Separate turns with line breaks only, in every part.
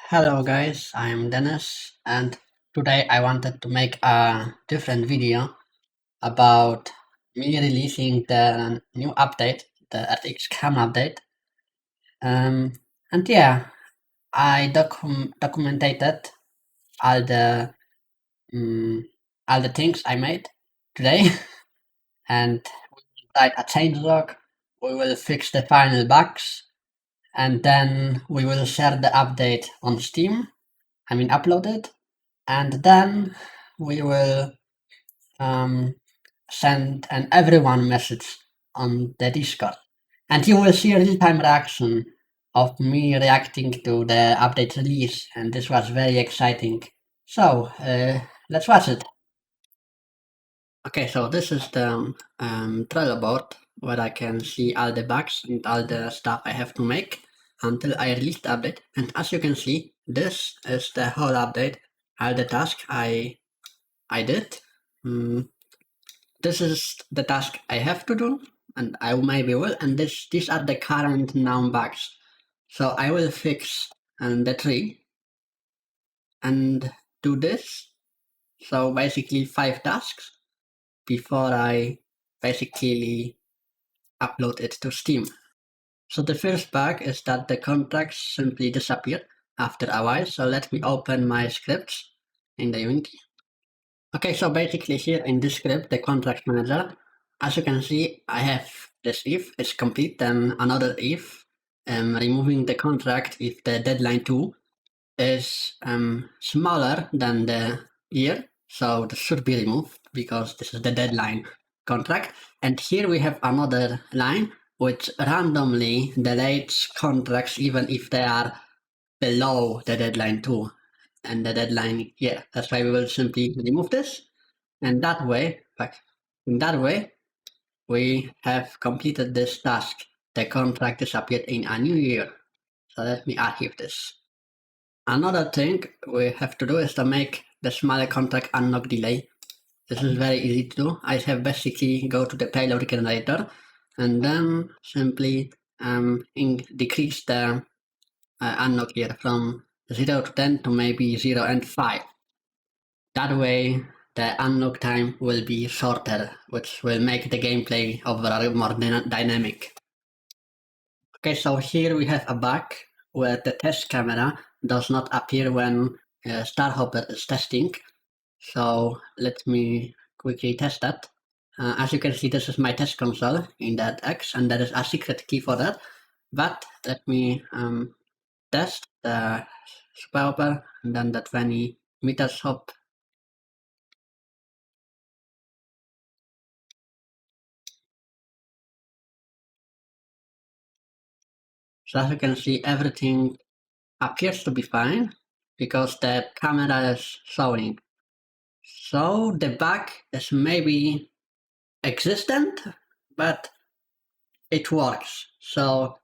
Hello guys, I'm Dennis and today I wanted to make a different video about me releasing the new update, the EarthX camera update. Um, and yeah, I documented all the um, all the things I made today and we will write a changelog. We will fix the final bugs and then we will share the update on Steam. Upload it. And then we will send an everyone message on the Discord. And you will see a real-time reaction of me reacting to the update release, and this was very exciting. So, let's watch it. Okay, so this is the Trello board where I can see all the bugs and all the stuff I have to make until I release the update. And as you can see, this is the whole update, all the tasks I did. This is the task I have to do, and I maybe will. And these are the current known bugs. So I will fix the tree and do this. So basically 5 tasks before I basically upload it to Steam. So the first bug is that the contracts simply disappear after a while. So let me open my scripts in the Unity. Okay, so basically here in this script, the contract manager, as you can see, I have this if is complete, then another if, removing the contract if the deadline 2 is smaller than the year. So this should be removed because this is the deadline contract. And here we have another line which randomly delays contracts even if they are below the deadline 2 and the deadline year. That's why we will simply remove this. And that way, in that way, we have completed this task. The contract disappeared in a new year. So let me archive this. Another thing we have to do is to make the smaller contract unlock delay. This is very easy to do. I have basically go to the payload generator and then simply decrease the unlock here from 0 to 10 to maybe 0 and 5. That way the unlock time will be shorter, which will make the gameplay overall more dynamic. Okay, so here we have a bug where the test camera does not appear when Starhopper is testing. So let me quickly test that. As you can see, this is my test console in that X, and there is a secret key for that. But let me test the Starhopper and then the 20 meters hop. So as you can see, everything appears to be fine because the camera is showing. So the bug is maybe existent, but it works. So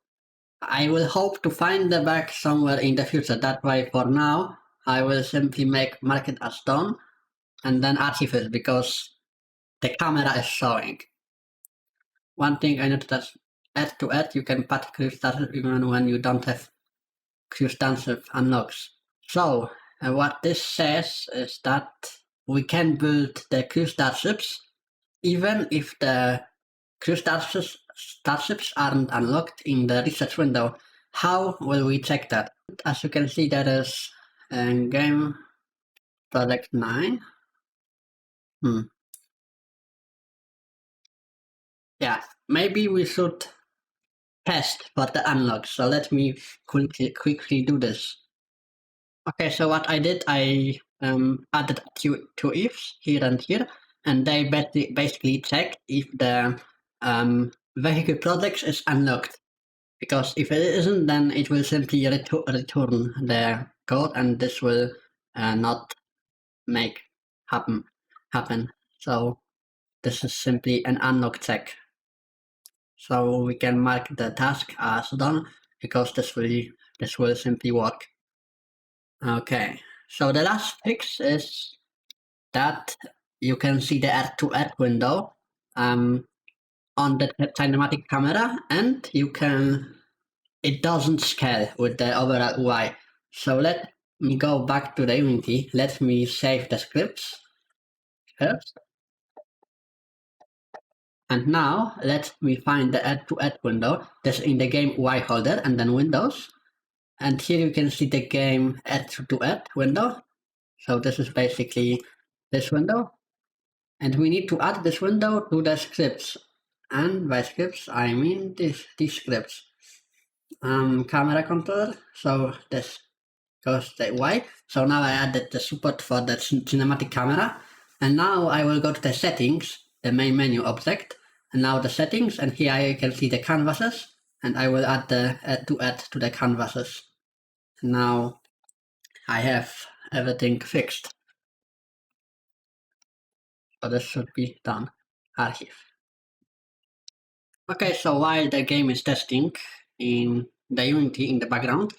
I will hope to find the bug somewhere in the future. That way for now, I will simply mark it as done and then archive it because the camera is showing. One thing I noticed is add to add, you can put crew starship even when you don't have crew starship unlocks. So what this says is that we can build the crew starships even if the crew starships aren't unlocked in the research window. How will we check that? As you can see, there is game project 9. Yeah, maybe we should test for the unlock. So let me quickly do this. Okay, so what I did, I added two ifs here and here, and they basically check if the vehicle project is unlocked. Because if it isn't, then it will simply return the code, and this will not make happen. So this is simply an unlock check. So we can mark the task as done because this will simply work. Okay, so the last fix is that you can see the R2R window on the cinematic camera, and it doesn't scale with the overall UI. So let me go back to the Unity. Let me save the scripts first. And now let me find the add to add window that's in the game UI holder and then Windows. And here you can see the game add to add window. So this is basically this window. And we need to add this window to the scripts. And by scripts, I mean these scripts. Camera controller. So this goes the way. So now I added the support for the cinematic camera. And now I will go to the settings, the main menu object. And now the settings, and here I can see the canvases. And I will add the add to the canvases. Now I have everything fixed. So this should be done. Archive. Okay, so while the game is testing in the Unity in the background,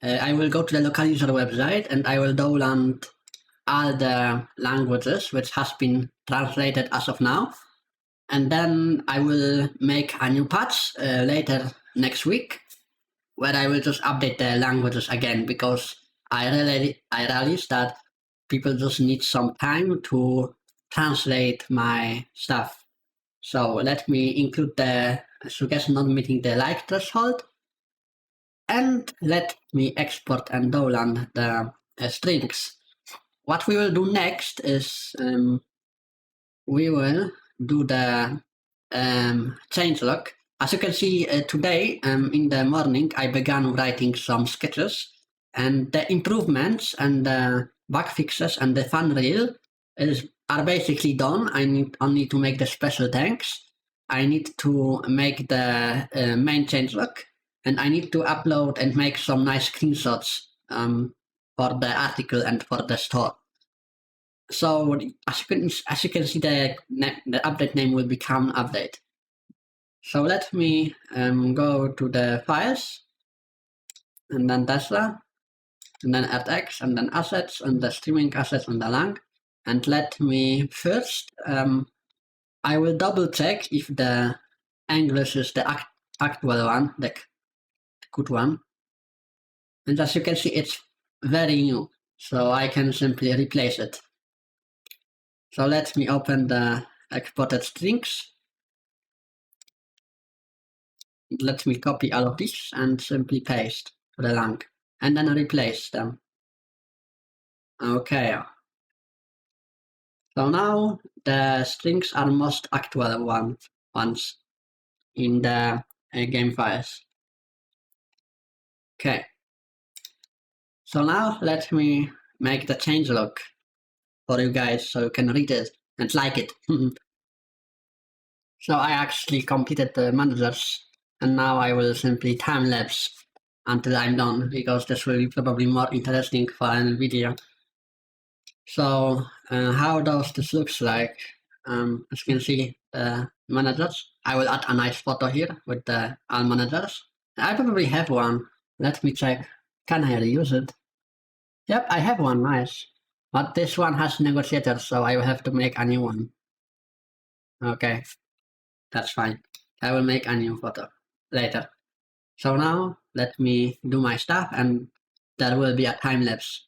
I will go to the local user website and I will download all the languages which has been translated as of now. And then I will make a new patch later next week where I will just update the languages again because I realized that people just need some time to translate my stuff. So let me include the suggestion not meeting the like threshold, and let me export and download the strings. What we will do next is we will do the changelog. As you can see today in the morning, I began writing some sketches, and the improvements and the bug fixes and the fun reel are basically done. I need only to make the special tanks. I need to make the main changelog, and I need to upload and make some nice screenshots for the article and for the store. So as you can see, the update name will become update. So let me go to the files, and then Tesla, and then EarthX, and then assets, and the streaming assets, and the lang. And let me first, I will double check if the English is the actual one, the good one. And as you can see, it's very new, so I can simply replace it. So let me open the exported strings. Let me copy all of these and simply paste to the lang, and then replace them. Okay. So now the strings are most actual ones in the game files. Okay. So now let me make the changelog for you guys so you can read it and like it. So I actually completed the managers, and now I will simply time lapse until I'm done because this will be probably more interesting for a video. So how does this looks like? As you can see, the managers. I will add a nice photo here with the all managers. I probably have one. Let me check. Can I reuse it? Yep, I have one. Nice. But this one has negotiators, so I will have to make a new one. Okay, that's fine. I will make a new photo later. So now let me do my stuff, and there will be a time lapse.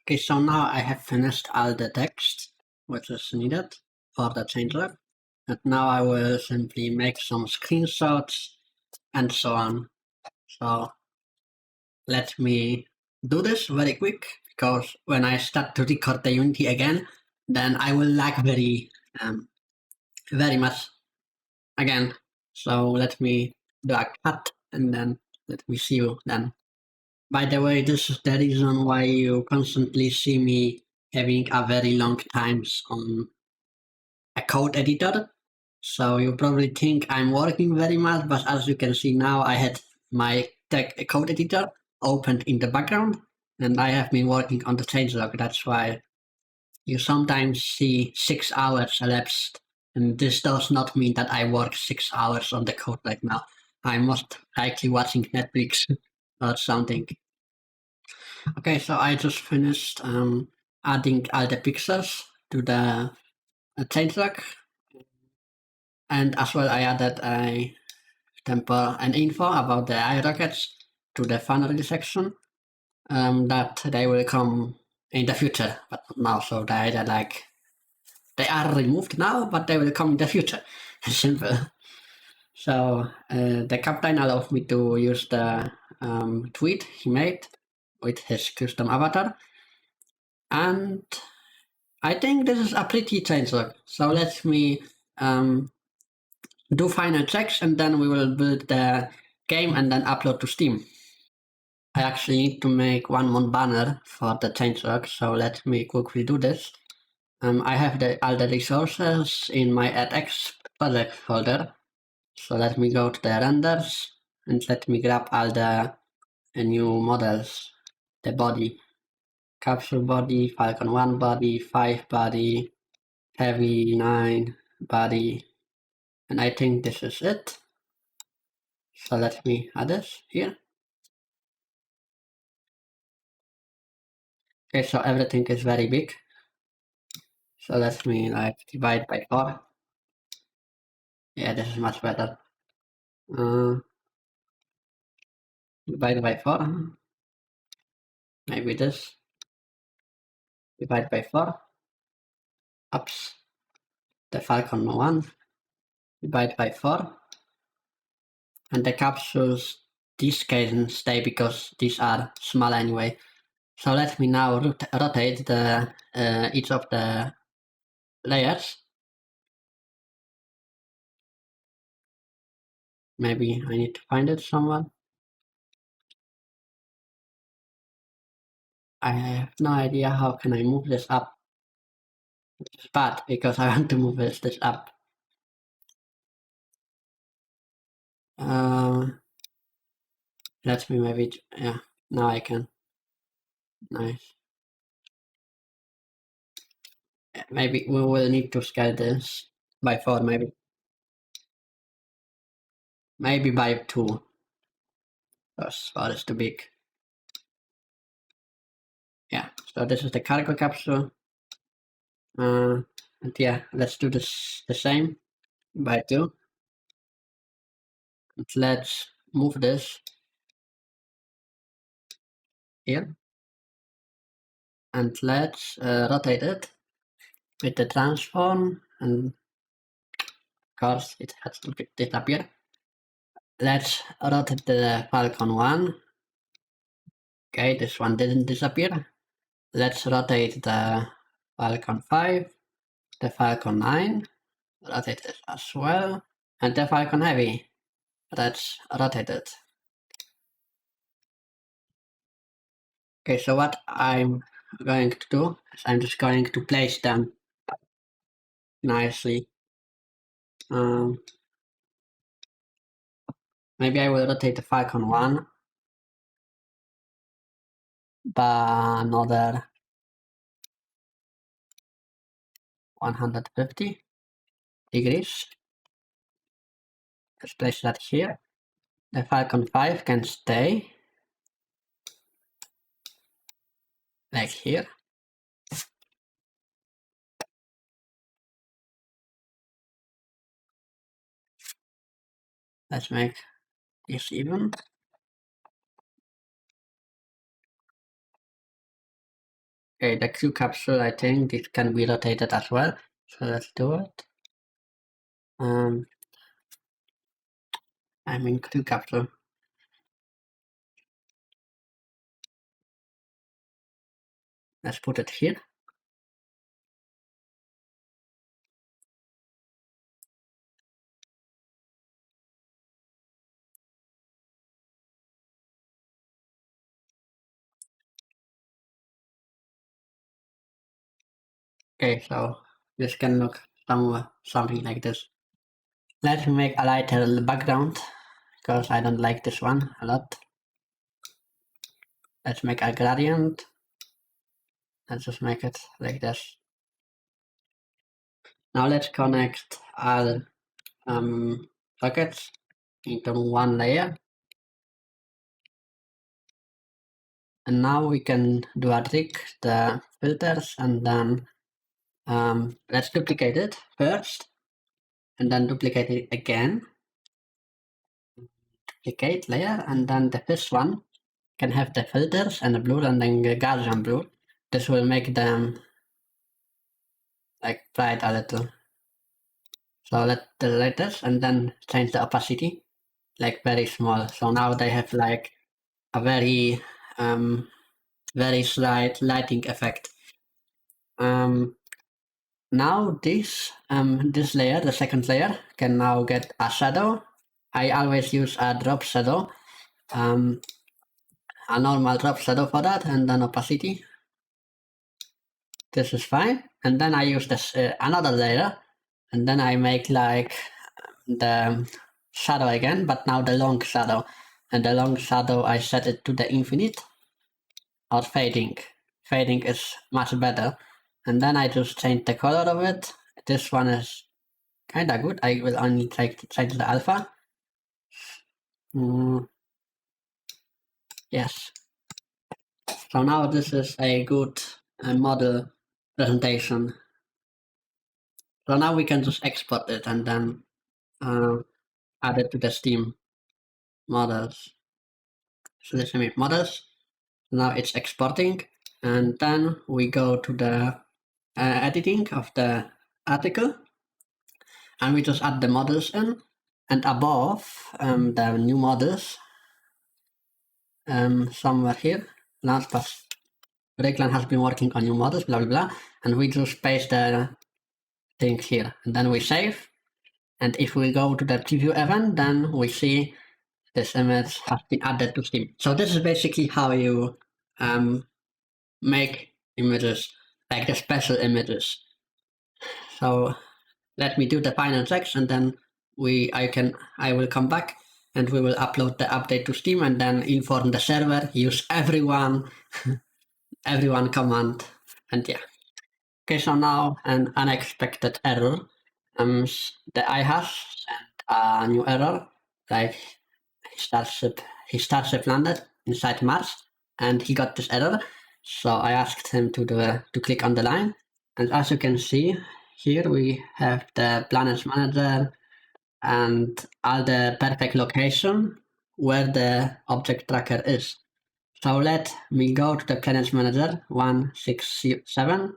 Okay, so now I have finished all the text which is needed for the changelog. And now I will simply make some screenshots and so on. So let me do this very quick, because when I start to record the Unity again, then I will lag very much again. So let me do a cut and then let me see you then. By the way, this is the reason why you constantly see me having a very long times on a code editor. So you probably think I'm working very much, but as you can see now, I had my code editor opened in the background, and I have been working on the changelog. That's why you sometimes see 6 hours elapsed, and this does not mean that I work 6 hours on the code right now. I'm most likely watching Netflix or something. Okay, so I just finished adding all the pixels to the changelog, and as well I added an info about the iRockets to the funnel section, that they will come in the future, but not now. So they are removed now, but they will come in the future. Simple. So the captain allowed me to use the tweet he made with his custom avatar, and I think this is a pretty changelog. So let me do final checks, and then we will build the game and then upload to Steam. I actually need to make one more banner for the changelog, so let me quickly do this. I have all the resources in my EarthX project folder, so let me go to the renders and let me grab all the new models. The body, capsule body, Falcon 1 body, 5 body, heavy 9 body, and I think this is it. So let me add this here. Okay, so everything is very big. So let me divide by 4. Yeah, this is much better. Divide by 4. Maybe this. Divide by 4. Oops. The Falcon 1. Divide by 4. And the capsules, these can stay because these are small anyway. So let me now rotate the each of the layers. Maybe I need to find it somewhere. I have no idea how can I move this up. It's bad because I want to move this up. Let me maybe, yeah, now I can. Nice. Maybe we will need to scale this by 4, maybe. Maybe by 2. Because 4 is too big. Yeah, so this is the cargo capsule. And yeah, let's do this the same by 2. And let's move this here. And let's rotate it with the transform, and of course it has to disappear. Let's rotate the Falcon 1. Okay, this one didn't disappear. Let's rotate the Falcon 5, the Falcon 9, rotate it as well, and the Falcon Heavy. Let's rotate it. Okay, so what I'm going to do is I'm just going to place them nicely. Maybe I will rotate the Falcon 1 by another 150 degrees. Let's place that here. The Falcon 5 can stay like here. Let's make this even. Okay, Okay, the Q capsule, I think it can be rotated as well. So let's do it. I'm in Q capsule. Let's put it here. Okay, so this can look something like this. Let's make a lighter background because I don't like this one a lot. Let's make a gradient. Let's just make it like this. Now let's connect all sockets into one layer. And now we can do a trick, the filters, and then let's duplicate it first, and then duplicate it again. Duplicate layer, and then the first one can have the filters and the blur and then the Gaussian blur. This will make them like bright a little. So let's delete this and then change the opacity, like very small. So now they have like a very very slight lighting effect. Now this layer, the second layer, can now get a shadow. I always use a drop shadow, a normal drop shadow for that, and then opacity. This is fine. And then I use this another layer, and then I make like the shadow again, but now the long shadow. And the long shadow, I set it to the infinite or fading. Fading is much better. And then I just change the color of it. This one is kinda good. I will only change the alpha. Yes. So now this is a good model presentation. So now we can just export it and then add it to the Steam models. So let's make models. Now it's exporting, and then we go to the editing of the article, and we just add the models in, and above the new models, somewhere here, last pass. Reklan has been working on new models, blah blah blah, and we just paste the thing here, and then we save. And if we go to the preview event, then we see this image has been added to Steam. So this is basically how you make images, like the special images. So let me do the final checks, and then I will come back and we will upload the update to Steam and then inform the server, use everyone command, and yeah. Okay, so now an unexpected error. The iHash sent a new error, like his starship landed inside Mars, and he got this error. So I asked him to click on the line, and as you can see here, we have the planets manager and all the perfect location where the object tracker is. So let me go to the planets manager 167,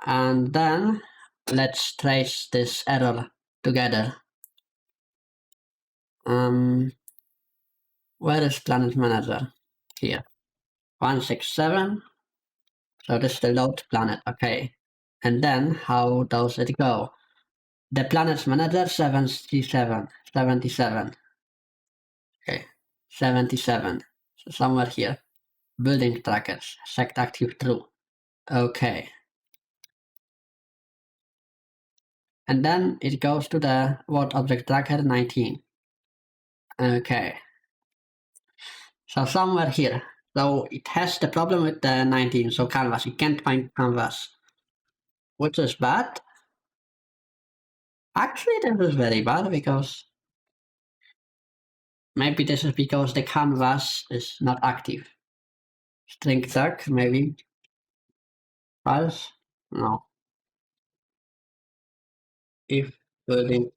and then let's trace this error together. Where is planet manager? Here. 167. So this is the load planet. Okay. And then how does it go? The planet's manager 77. 77. Okay. 77. So somewhere here. Building trackers. Sect active true. Okay. And then it goes to the world object tracker 19. Okay. So somewhere here. So it has the problem with the 19, so canvas. It can't find canvas. Which is bad. Actually, this is very bad because maybe this is because the canvas is not active. String tag, maybe. False? No. If building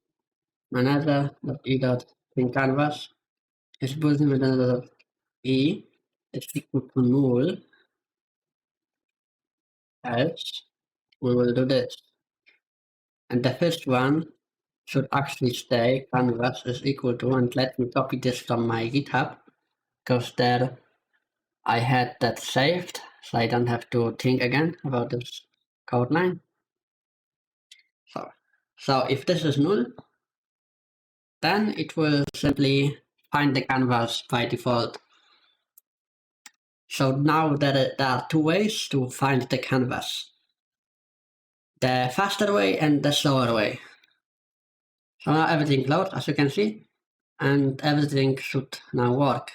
manager.e.string canvas is building manager.e is equal to null, else we will do this. And the first one should actually stay canvas is equal to, and let me copy this from my GitHub, because there I had that saved, so I don't have to think again about this code line. So if this is null, then it will simply find the canvas by default. So now there are two ways to find the canvas. The faster way and the slower way. So now everything loads, as you can see, and everything should now work.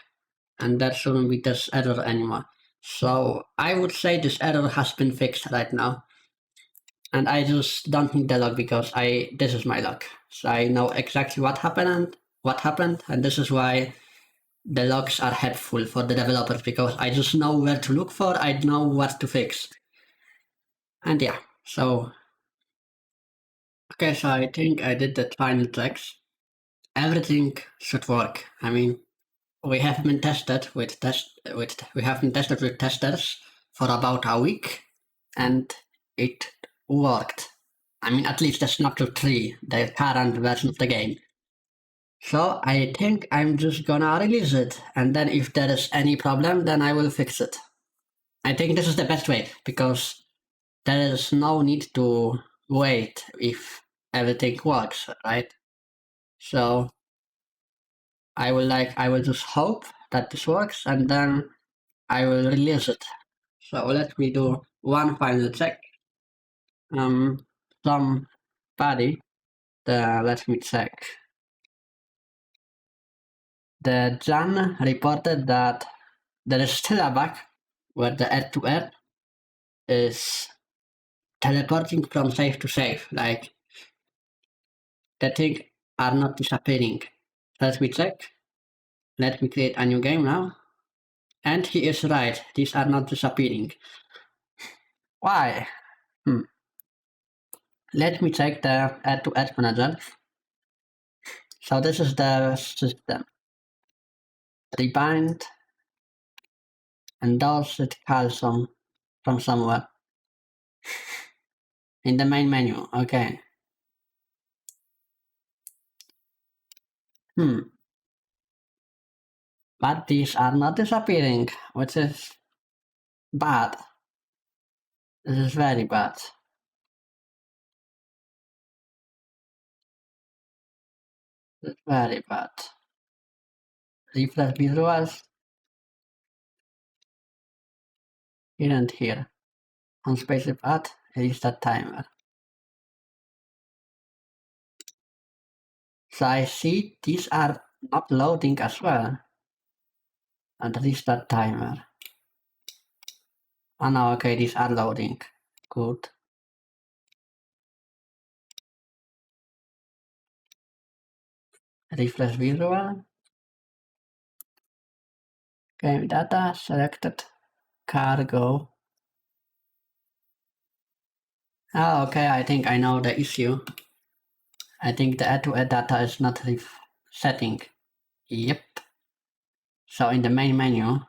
And there shouldn't be this error anymore. So I would say this error has been fixed right now. And I just don't need the log because this is my log. So I know exactly what happened, and this is why the logs are helpful for the developers, because I just know where to look for, I know what to fix. And yeah, so okay, so I think I did the final checks. Everything should work. I mean, we have been tested with testers for about a week, and it worked. I mean, at least the Snapshot 3, the current version of the game. So I think I'm just gonna release it, and then if there is any problem, then I will fix it. I think this is the best way, because there is no need to wait if everything works, right? So I will just hope that this works, and then I will release it. So let me do one final check. Somebody, let me check. The Jan reported that there is still a bug where the air-to-air is teleporting from safe to safe, like the things are not disappearing. Let me check. Let me create a new game now. And he is right, these are not disappearing. Why? Let me check the add-to-add manager. So this is the system. Rebind, and those it calls from somewhere. In the main menu, okay. But these are not disappearing, which is bad. This is very bad. This is very bad. Refresh visuals. Isn't here. On spaceship at, restart timer. So I see these are not loading as well. And restart timer. Oh no, okay, these are loading. Good. Refresh visual. Game data selected. Cargo. Oh, okay, I think I know the issue. I think the add-to-add data is not setting. Yep. So in the main menu,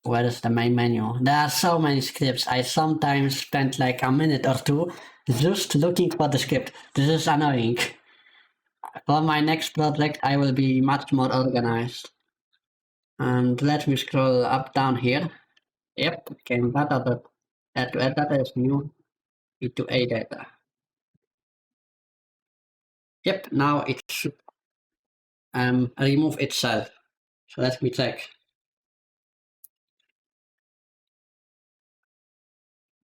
where is the main menu? There are so many scripts. I sometimes spend like a minute or two just looking for the script. This is annoying. For my next project, I will be much more organized. And let me scroll up down here. Yep, game data, but add-to-add data is new E2A data. Yep, now it should remove itself. So let me check.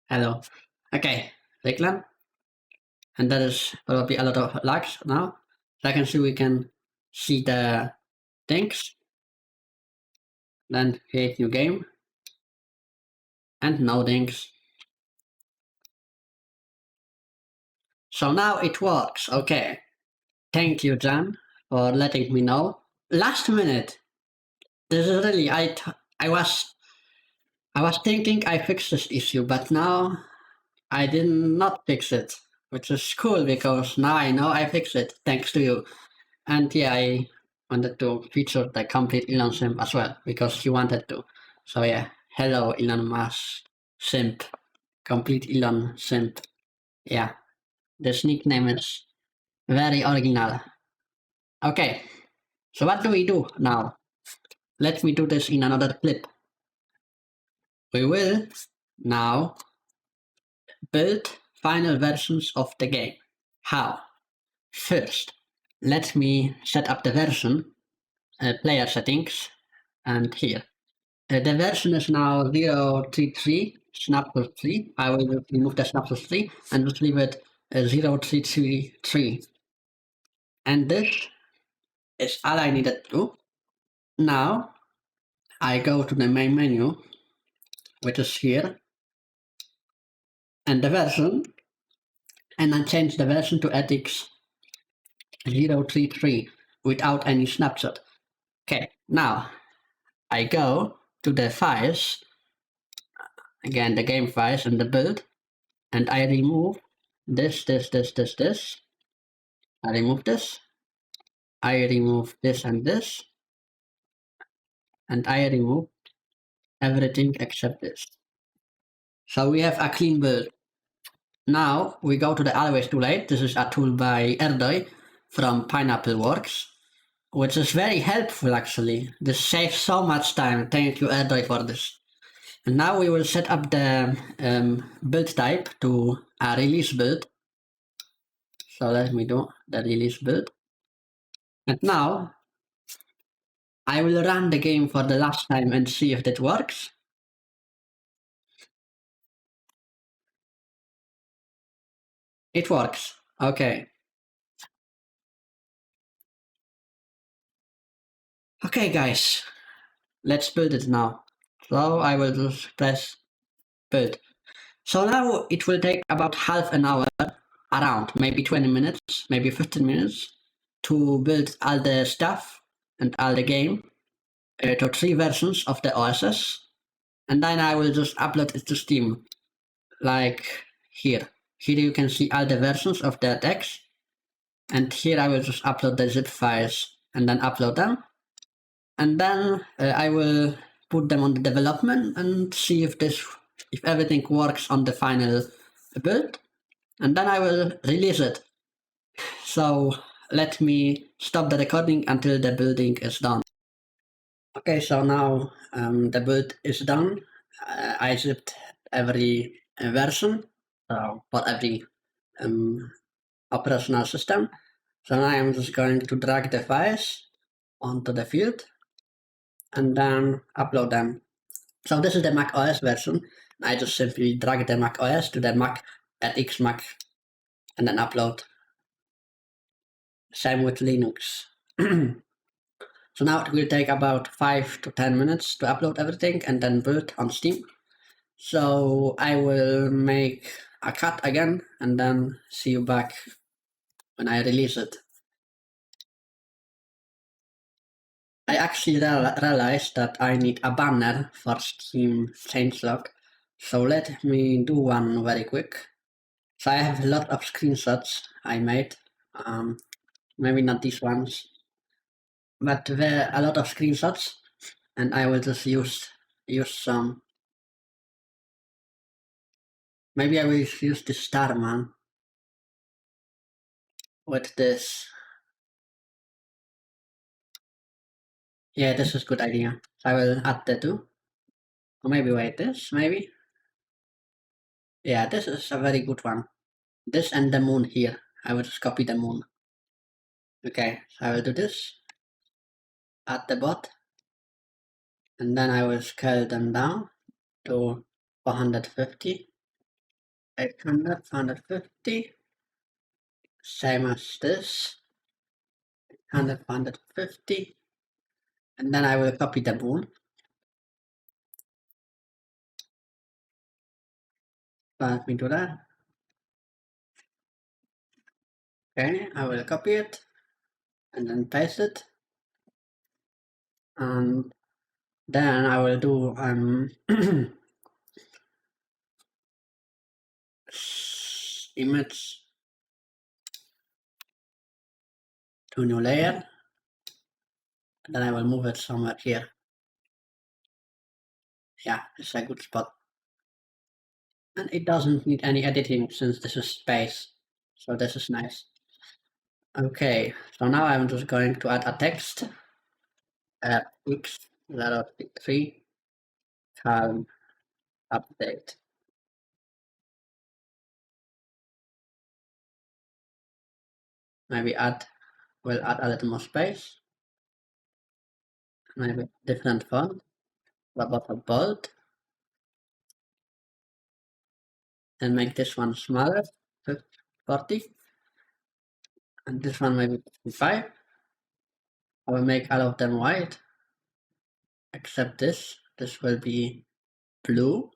Hello. Okay, Reklam. And that is probably a lot of lags now. So I can see we can see the things. Then create new game. And no things. So now it works. Okay. Thank you, Jan, for letting me know. Last minute. This is really I was thinking I fixed this issue, but now I did not fix it, which is cool because now I know I fixed it thanks to you. And yeah, I wanted to feature the complete Elon sim as well because you wanted to. So yeah, Hello, Elon Musk. Simp. Complete Elon Simp. Yeah, this nickname is very original. Okay, so what do we do now? Let me do this in another clip. We will now build final versions of the game. How? First, let me set up the version, player settings, and here. The version is now 033 snapshot 3. I will remove the snapshot 3 and just leave it 0333. And this is all I needed to do. Now I go to the main menu, which is here, and the version, and I change the version to EarthX 033 without any snapshot. Okay, now I go to the files, again the game files and the build, and I remove this. I remove this. I remove this and this. And I remove everything except this. So we have a clean build. Now we go to the Always Too Late. This is a tool by Erdoy from Pineapple Works, which is very helpful actually. This saves so much time. Thank you, Erdoy, for this. And now we will set up the build type to a release build. So let me do the release build. And now I will run the game for the last time and see if that works. It works. Okay. Okay, guys. Let's build it now. So I will just press build. So now it will take about half an hour, around maybe 20 minutes, maybe 15 minutes to build all the stuff and all the game to 3 versions of the OSS. And then I will just upload it to Steam, like here. Here you can see all the versions of the text. And here I will just upload the zip files and then upload them. And then I will put them on the development and see if everything works on the final build. And then I will release it. So let me stop the recording until the building is done. Okay, so now the build is done. I zipped every version for every operational system. So now I'm just going to drag the files onto the field and then upload them. So this is the Mac OS version. I just simply drag the Mac OS to the Mac EarthX Mac and then upload. Same with Linux. So now it will take about 5 to 10 minutes to upload everything and then build on Steam. So I will make a cut again and then see you back when I release it. I actually realized that I need a banner for Steam Changelog. So let me do one very quick. So I have a lot of screenshots I made. Maybe not these ones, but there are a lot of screenshots, and I will just use some. Maybe I will use the Starman with this. Yeah, this is a good idea. I will add that too. Or maybe wait, this, maybe? Yeah, this is a very good one. This and the moon here. I will just copy the moon. Okay, so I will do this. Add the bot. And then I will scale them down to 450. 800, 450. Same as this. 100, 150. And then I will copy the moon. Let me do that. Okay, I will copy it and then paste it. And then I will do image to new layer. And then I will move it somewhere here. Yeah, it's a good spot. And it doesn't need any editing since this is space. So this is nice. Okay, so now I'm just going to add a text. X03 calm update. Maybe we'll add a little more space. Maybe different font. What about a bold? And make this one smaller, 40. And this one maybe 55. I will make all of them white. Except this. This will be blue.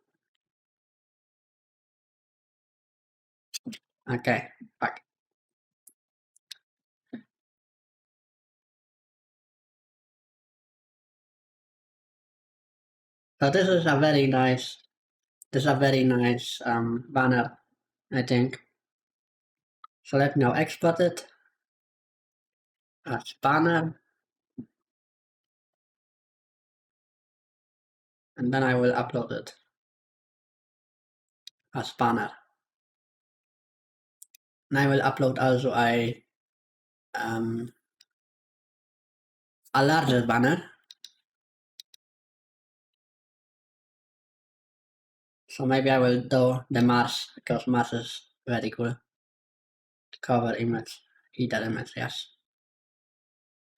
Okay, back. So this is a very nice banner, I think. So let me now export it as banner. And then I will upload it as banner. And I will upload also a larger banner. So maybe I will do the Mars because Mars is very cool. Cover image, header image, yes.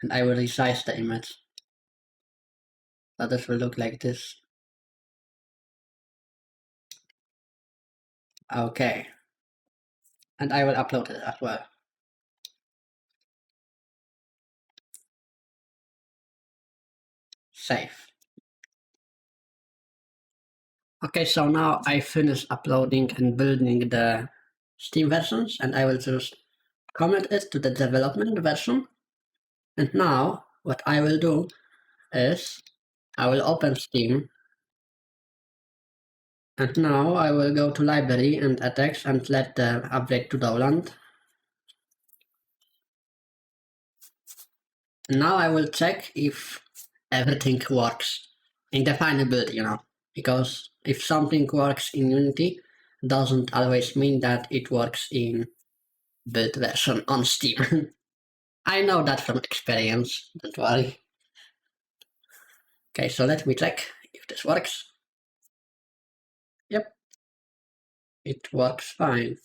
And I will resize the image. So this will look like this. Okay. And I will upload it as well. Save. Okay, so now I finished uploading and building the Steam versions, and I will just commit it to the development version. And now what I will do is I will open Steam, and now I will go to library and EarthX and let the update to download. And now I will check if everything works in the final build, because if something works in Unity, doesn't always mean that it works in build version on Steam. I know that from experience, don't worry. Okay, so let me check if this works. Yep, it works fine.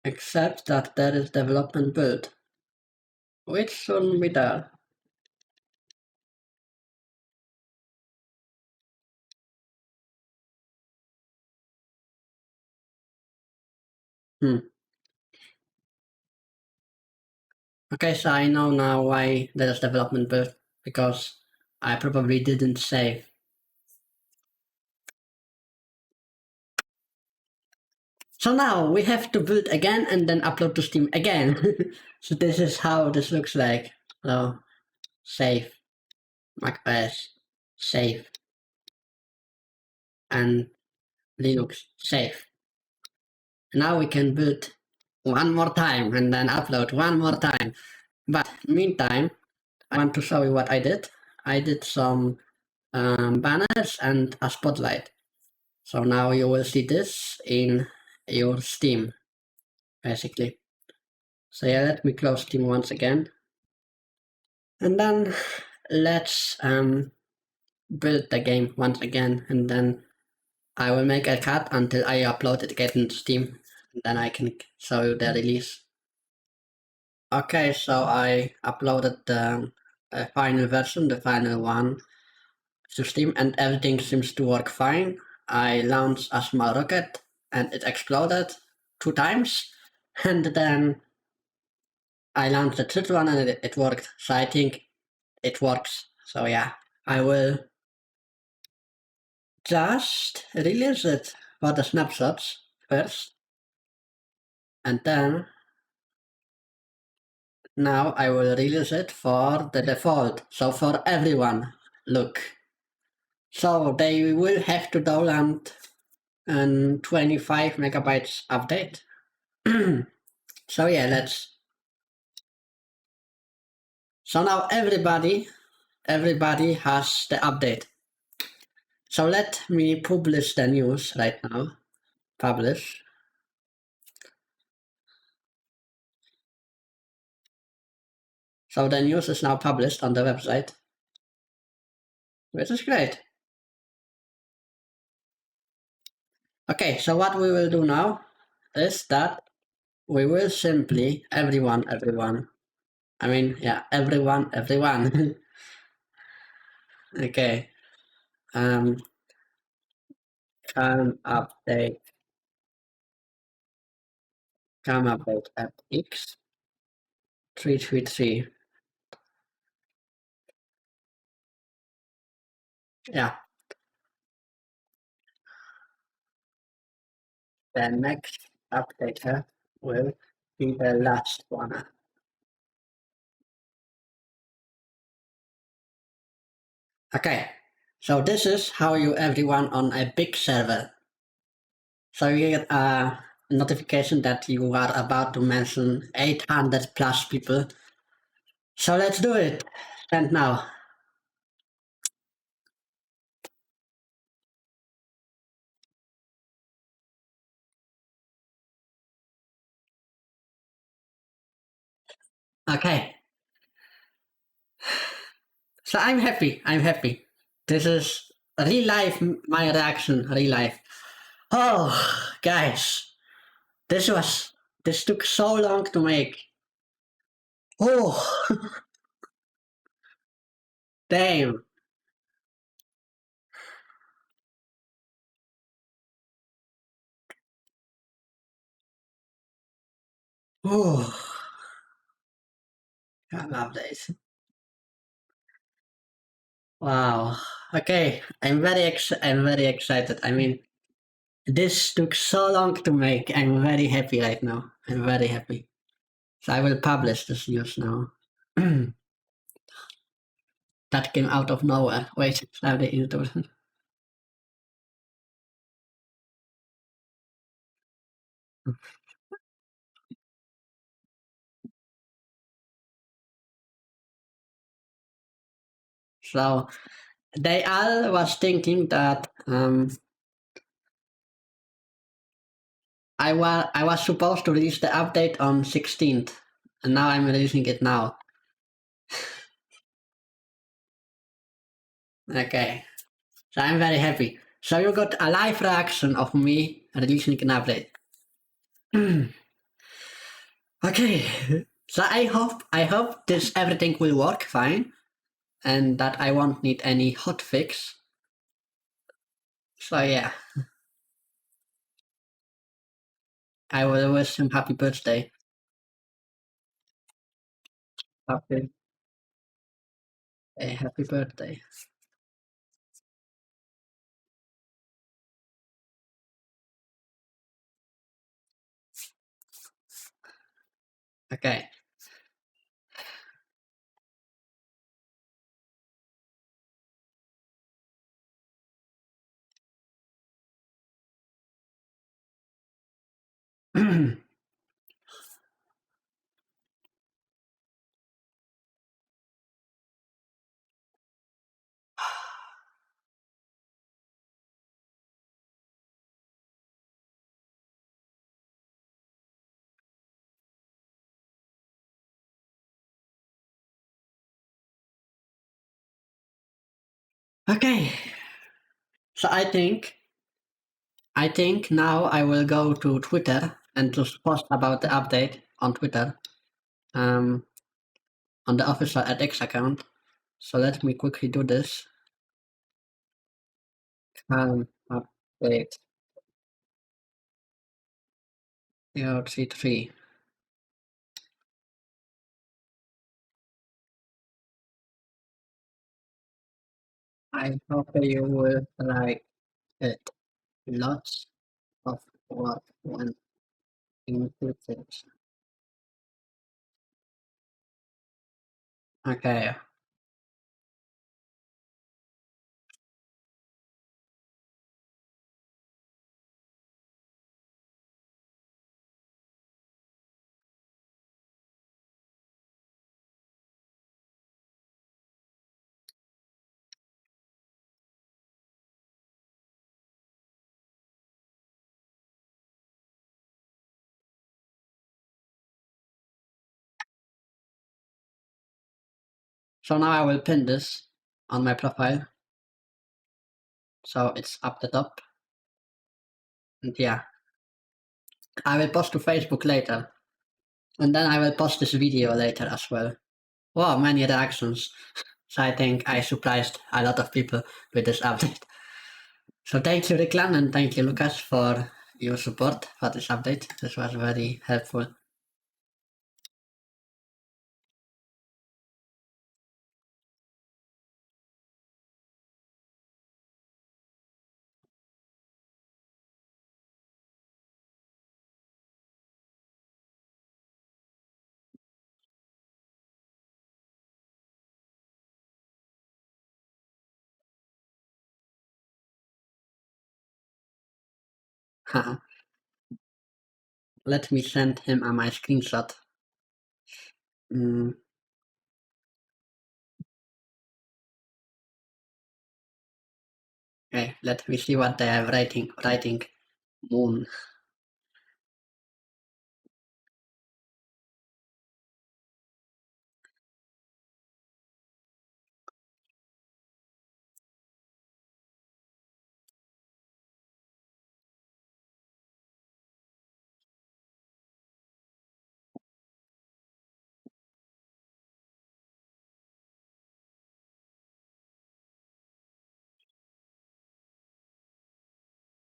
Except that there is development build, which shouldn't be there. Okay, so I know now why there is development build, because I probably didn't save. So now we have to build again and then upload to Steam again. So this is how this looks like. So save, macOS, save, and Linux, save. Now we can build one more time and then upload one more time. But meantime, I want to show you what I did. I did some banners and a spotlight. So now you will see this in your Steam, basically. So yeah, let me close Steam once again. And then let's build the game once again, and then I will make a cut until I upload it again into Steam, and then I can show you the release. Okay, so I uploaded the final version, the final one, to Steam, and everything seems to work fine. I launched a small rocket, and it exploded 2 times, and then I launched the third one, and it worked. So I think it works. So yeah, I will just release it for the snapshots first, and then now I will release it for the default, so for everyone. Look, so they will have to download an 25 megabytes update. So yeah, so now everybody has the update. So let me publish the news right now. Publish. So the news is now published on the website, which is great. Okay, so what we will do now is that we will simply, everyone, I mean, yeah, everyone. Okay, um, can update, can update at X 333. Yeah, the next update will be the last one. Okay, so this is how you everyone on a big server. So you get a notification that you are about to mention 800 plus people. So let's do it. And now. Okay. So I'm happy. I'm happy. This is real life, my reaction, real life. Oh, guys. This took so long to make. Oh, damn. Oh, I love this. Wow. Okay. I'm very excited. I mean, this took so long to make. I'm very happy right now. I'm very happy. So I will publish this news now. That came out of nowhere. Wait, now the intro. So they all was thinking that I was supposed to release the update on 16th, and now I'm releasing it now. Okay, so I'm very happy. So you got a live reaction of me releasing an update. Okay, so I hope this everything will work fine, and that I won't need any hotfix. So yeah, I will wish him happy birthday. Happy, happy birthday. Okay. Okay. So I think now I will go to Twitter and just post about the update on Twitter, um, on the official EarthX account. So let me quickly do this. Update 033. I hope you will like it. Lots of work went into this. Okay. So now I will pin this on my profile. So it's up the top. And yeah. I will post to Facebook later. And then I will post this video later as well. Wow, many reactions. So I think I surprised a lot of people with this update. So thank you, Riklan, and thank you, Lucas, for your support for this update. This was very helpful. Let me send him my screenshot. Okay, let me see what they are writing. Moon.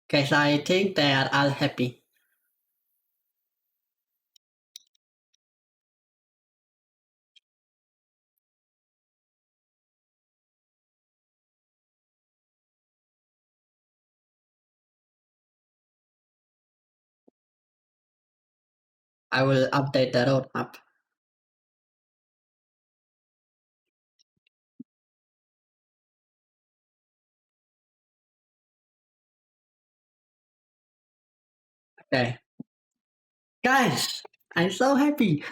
Okay, so I think they are all happy. I will update the roadmap. Okay. Guys, I'm so happy.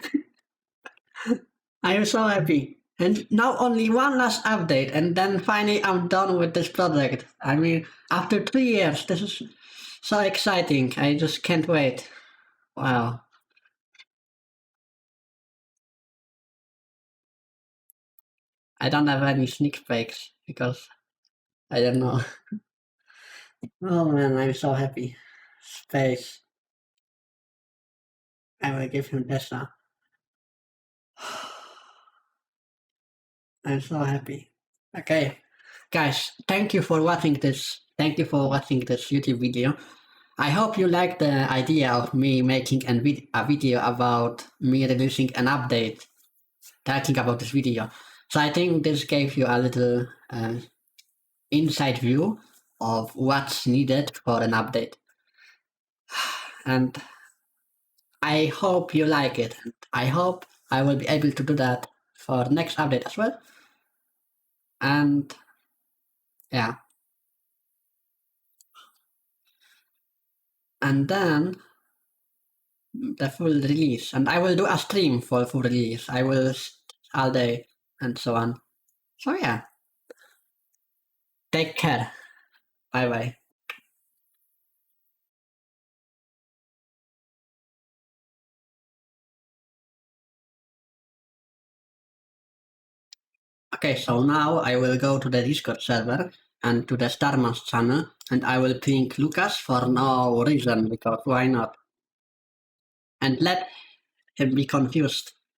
I am so happy. And now only one last update, and then finally I'm done with this project. I mean, after 3 years, this is so exciting. I just can't wait. Wow. I don't have any sneak peeks because I don't know. Oh man, I'm so happy. Space. I will give him this now. I'm so happy. Okay. Guys, thank you for watching this. Thank you for watching this YouTube video. I hope you like the idea of me making a video about me releasing an update, talking about this video. So I think this gave you a little inside view of what's needed for an update. And I hope you like it. I hope I will be able to do that for next update as well. And yeah. And then the full release. And I will do a stream for full release. I will all day and so on. So yeah. Take care. Bye bye. Okay, so now I will go to the Discord server and to the Starman's channel, and I will ping Lucas for no reason, because why not? And let him be confused.